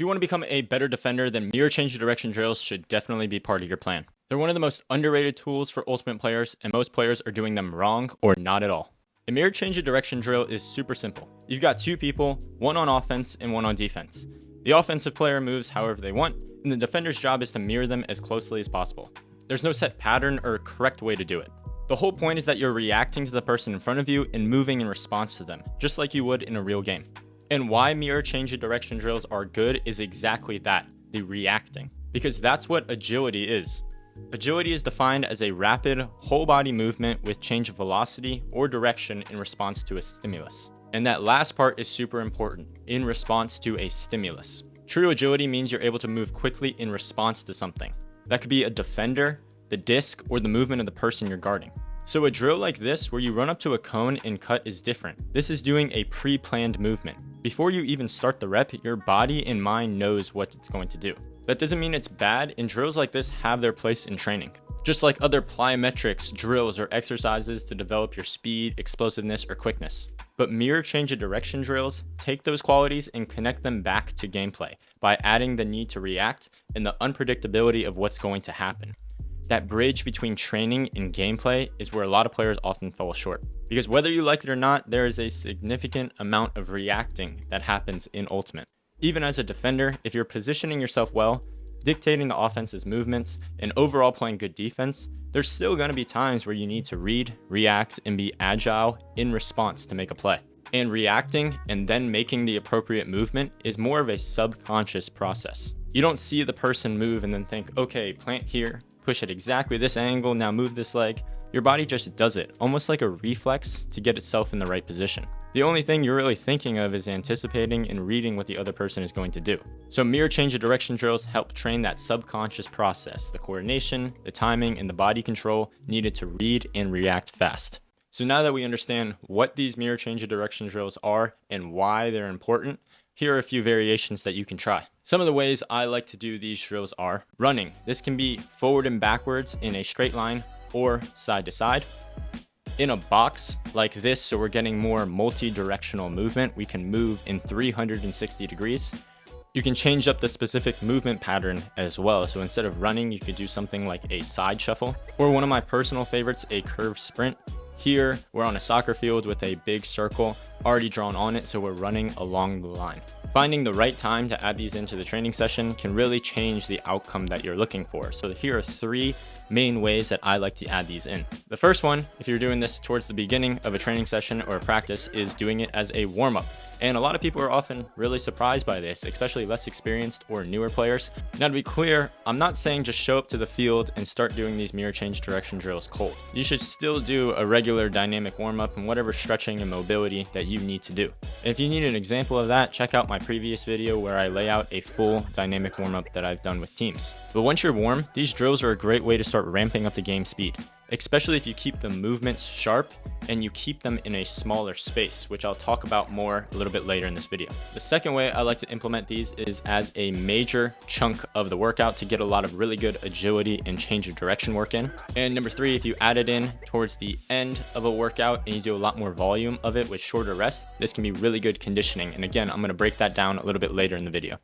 you want to become a better defender, then mirror change of direction drills should definitely be part of your plan. They're one of the most underrated tools for Ultimate players, and most players are doing them wrong or not at all. A mirror change of direction drill is super simple. You've got two people, one on offense and one on defense. The offensive player moves however they want, and the defender's job is to mirror them as closely as possible. There's no set pattern or correct way to do it. The whole point is that you're reacting to the person in front of you and moving in response to them, just like you would in a real game. And why mirror change of direction drills are good is exactly that, the reacting. Because that's what agility is. Agility is defined as a rapid, whole body movement with change of velocity or direction in response to a stimulus. And that last part is super important, in response to a stimulus. True agility means you're able to move quickly in response to something. That could be a defender, the disc, or the movement of the person you're guarding. So a drill like this, where you run up to a cone and cut, is different. This is doing a pre-planned movement. Before you even start the rep, your body and mind knows what it's going to do. That doesn't mean it's bad, and drills like this have their place in training. Just like other plyometrics, drills, or exercises to develop your speed, explosiveness, or quickness. But mirror change of direction drills take those qualities and connect them back to gameplay by adding the need to react and the unpredictability of what's going to happen. That bridge between training and gameplay is where a lot of players often fall short. Because whether you like it or not, there is a significant amount of reacting that happens in Ultimate. Even as a defender, if you're positioning yourself well, dictating the offense's movements, and overall playing good defense, there's still going to be times where you need to read, react, and be agile in response to make a play. And reacting and then making the appropriate movement is more of a subconscious process. You don't see the person move and then think, okay, plant here, push at exactly this angle, now move this leg. Your body just does it, almost like a reflex to get itself in the right position. The only thing you're really thinking of is anticipating and reading what the other person is going to do. So mirror change of direction drills help train that subconscious process, the coordination, the timing, and the body control needed to read and react fast. So now that we understand what these mirror change of direction drills are and why they're important, here are a few variations that you can try. Some of the ways I like to do these drills are running. This can be forward and backwards in a straight line or side to side. In a box like this, so we're getting more multi-directional movement, we can move in 360 degrees. You can change up the specific movement pattern as well. So instead of running, you could do something like a side shuffle, or one of my personal favorites, a curved sprint. Here, we're on a soccer field with a big circle already drawn on it, so we're running along the line. Finding the right time to add these into the training session can really change the outcome that you're looking for. So here are three main ways that I like to add these in. The first one, if you're doing this towards the beginning of a training session or a practice, is doing it as a warm-up. And a lot of people are often really surprised by this, especially less experienced or newer players. Now, to be clear, I'm not saying just show up to the field and start doing these mirror change direction drills cold. You should still do a regular dynamic warm-up and whatever stretching and mobility that you need to do. If you need an example of that, check out my previous video where I lay out a full dynamic warm-up that I've done with teams. But once you're warm, these drills are a great way to start ramping up the game speed, especially if you keep the movements sharp and you keep them in a smaller space, which I'll talk about more a little bit later in this video. The second way I like to implement these is as a major chunk of the workout to get a lot of really good agility and change of direction work in. And number three, if you add it in towards the end of a workout and you do a lot more volume of it with shorter rest, this can be really good conditioning. And again, I'm going to break that down a little bit later in the video.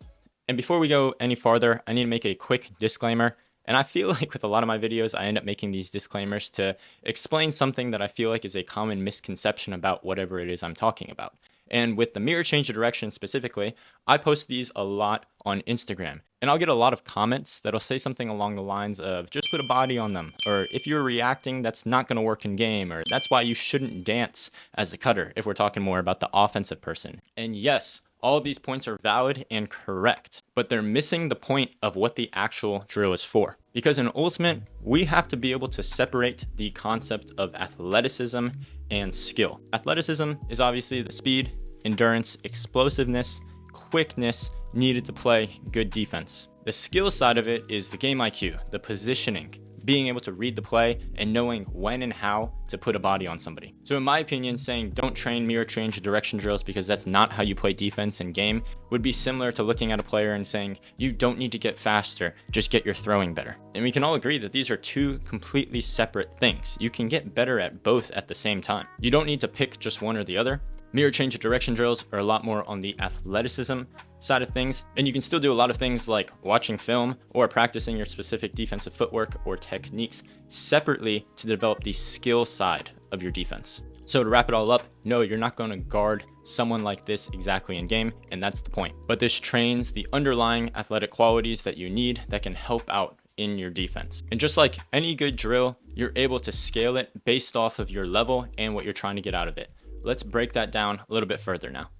And before we go any farther, I need to make a quick disclaimer. And I feel like with a lot of my videos, I end up making these disclaimers to explain something that I feel like is a common misconception about whatever it is I'm talking about. And with the mirror change of direction specifically, I post these a lot on Instagram. And I'll get a lot of comments that'll say something along the lines of, just put a body on them. Or if you're reacting, that's not going to work in game. Or that's why you shouldn't dance as a cutter, if we're talking more about the offensive person. And yes, all of these points are valid and correct, but they're missing the point of what the actual drill is for. Because in Ultimate, we have to be able to separate the concept of athleticism and skill. Athleticism is obviously the speed, endurance, explosiveness, quickness needed to play good defense. The skill side of it is the game IQ, the positioning, being able to read the play and knowing when and how to put a body on somebody. So in my opinion, saying don't train mirror change of direction drills because that's not how you play defense in game would be similar to looking at a player and saying you don't need to get faster, just get your throwing better. And we can all agree that these are two completely separate things. You can get better at both at the same time. You don't need to pick just one or the other. Mirror change of direction drills are a lot more on the athleticism side of things, and you can still do a lot of things like watching film or practicing your specific defensive footwork or techniques separately to develop the skill side of your defense. So to wrap it all up, no, you're not going to guard someone like this exactly in game, and that's the point. But this trains the underlying athletic qualities that you need that can help out in your defense. And just like any good drill, you're able to scale it based off of your level and what you're trying to get out of it. Let's break that down a little bit further now.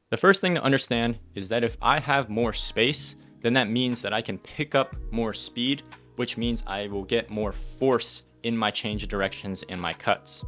The first thing to understand is that if I have more space, then that means that I can pick up more speed, which means I will get more force in my change of directions and my cuts.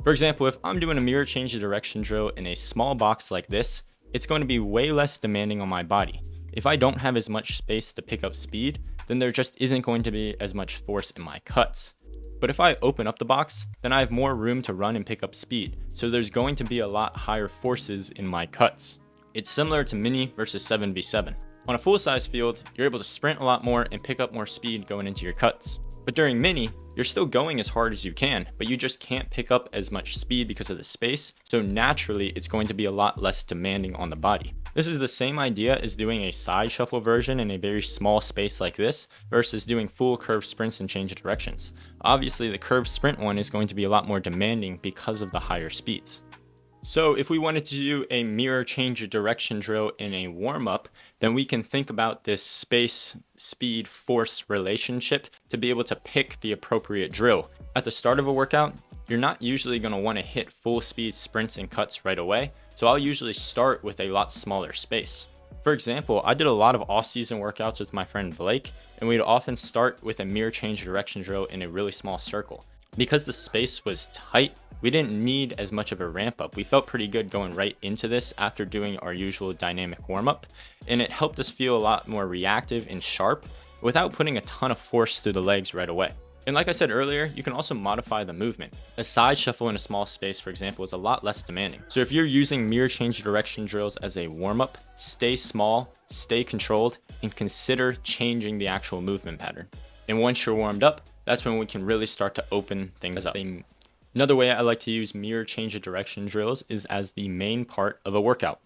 For example, if I'm doing a mirror change of direction drill in a small box like this, it's going to be way less demanding on my body. If I don't have as much space to pick up speed, then there just isn't going to be as much force in my cuts. But if I open up the box, then I have more room to run and pick up speed, so there's going to be a lot higher forces in my cuts. It's similar to mini versus 7v7. On a full-size field, you're able to sprint a lot more and pick up more speed going into your cuts. But during mini, you're still going as hard as you can, but you just can't pick up as much speed because of the space, so naturally it's going to be a lot less demanding on the body. This is the same idea as doing a side shuffle version in a very small space like this versus doing full curve sprints and change of directions. Obviously, the curved sprint one is going to be a lot more demanding because of the higher speeds. So if we wanted to do a mirror change of direction drill in a warm-up, then we can think about this space, speed, force relationship to be able to pick the appropriate drill. At the start of a workout, you're not usually going to want to hit full speed sprints and cuts right away, so I'll usually start with a lot smaller space. For example, I did a lot of off-season workouts with my friend Blake, and we'd often start with a mirror change of direction drill in a really small circle. Because the space was tight, we didn't need as much of a ramp up. We felt pretty good going right into this after doing our usual dynamic warm up, and it helped us feel a lot more reactive and sharp without putting a ton of force through the legs right away. And like I said earlier, you can also modify the movement. A side shuffle in a small space, for example, is a lot less demanding. So if you're using mirror change of direction drills as a warm up, stay small, stay controlled, and consider changing the actual movement pattern. And once you're warmed up, that's when we can really start to open things up. Another way I like to use mirror change of direction drills is as the main part of a workout.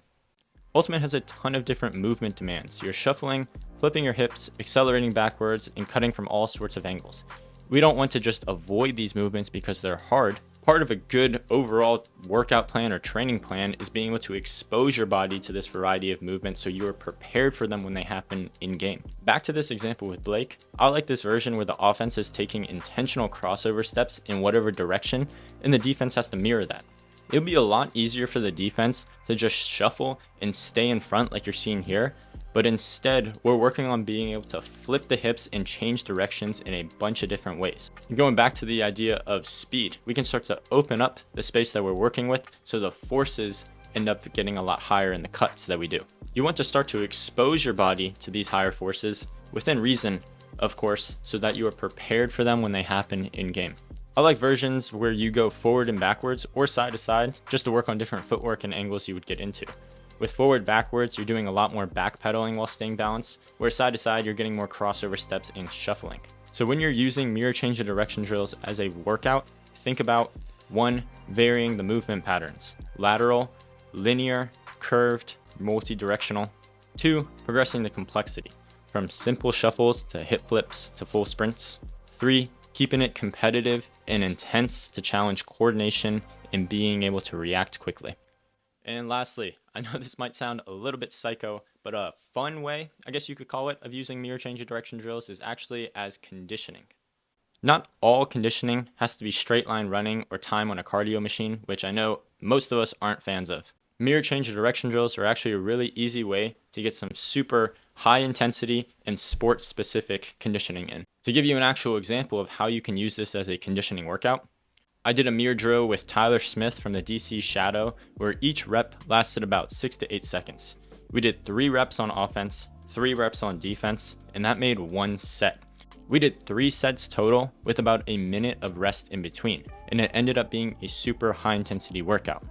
Ultimate has a ton of different movement demands. You're shuffling, flipping your hips, accelerating backwards, and cutting from all sorts of angles. We don't want to just avoid these movements because they're hard. Part of a good overall workout plan or training plan is being able to expose your body to this variety of movements so you are prepared for them when they happen in game. Back to this example with Blake, I like this version where the offense is taking intentional crossover steps in whatever direction, and the defense has to mirror that. It would be a lot easier for the defense to just shuffle and stay in front like you're seeing here, but instead we're working on being able to flip the hips and change directions in a bunch of different ways. Going back to the idea of speed, we can start to open up the space that we're working with so the forces end up getting a lot higher in the cuts that we do. You want to start to expose your body to these higher forces within reason, of course, so that you are prepared for them when they happen in game. I like versions where you go forward and backwards or side to side just to work on different footwork and angles you would get into. With forward backwards, you're doing a lot more backpedaling while staying balanced, where side to side, you're getting more crossover steps and shuffling. So when you're using mirror change of direction drills as a workout, think about 1, varying the movement patterns, lateral, linear, curved, multi-directional. 2, progressing the complexity, from simple shuffles to hip flips to full sprints. 3, keeping it competitive and intense to challenge coordination and being able to react quickly. And lastly, I know this might sound a little bit psycho, but a fun way, I guess you could call it, of using mirror change of direction drills is actually as conditioning. Not all conditioning has to be straight line running or time on a cardio machine, which I know most of us aren't fans of. Mirror change of direction drills are actually a really easy way to get some super high intensity and sport specific conditioning in. To give you an actual example of how you can use this as a conditioning workout, I did a mirror drill with Tyler Smith from the DC Shadow where each rep lasted about 6 to 8 seconds. We did 3 reps on offense, 3 reps on defense, and that made 1 set. We did 3 sets total with about a minute of rest in between, and it ended up being a super high intensity workout.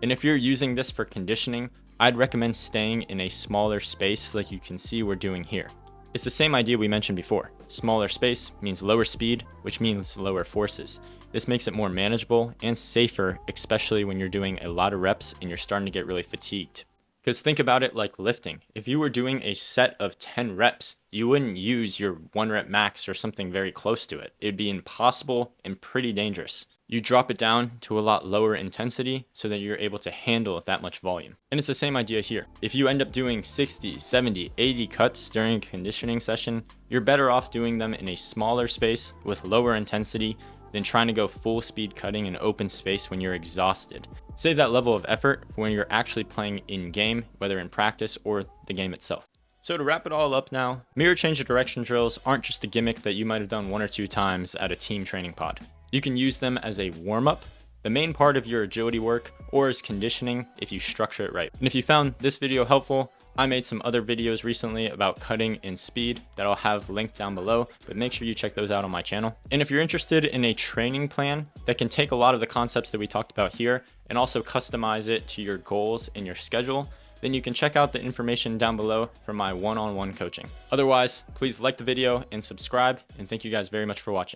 And if you're using this for conditioning, I'd recommend staying in a smaller space like you can see we're doing here. It's the same idea we mentioned before. Smaller space means lower speed, which means lower forces. This makes it more manageable and safer, especially when you're doing a lot of reps and you're starting to get really fatigued. Because think about it like lifting. If you were doing a set of 10 reps, you wouldn't use your 1 rep max or something very close to it. It'd be impossible and pretty dangerous. You drop it down to a lot lower intensity so that you're able to handle that much volume. And it's the same idea here. If you end up doing 60, 70, 80 cuts during a conditioning session, you're better off doing them in a smaller space with lower intensity than trying to go full speed cutting in open space when you're exhausted. Save that level of effort when you're actually playing in game, whether in practice or the game itself. So to wrap it all up now, mirror change of direction drills aren't just a gimmick that you might have done 1 or 2 times at a team training pod. You can use them as a warm-up, the main part of your agility work, or as conditioning if you structure it right. And if you found this video helpful, I made some other videos recently about cutting and speed that I'll have linked down below, but make sure you check those out on my channel. And if you're interested in a training plan that can take a lot of the concepts that we talked about here and also customize it to your goals and your schedule, then you can check out the information down below for my one-on-one coaching. Otherwise, please like the video and subscribe, and thank you guys very much for watching.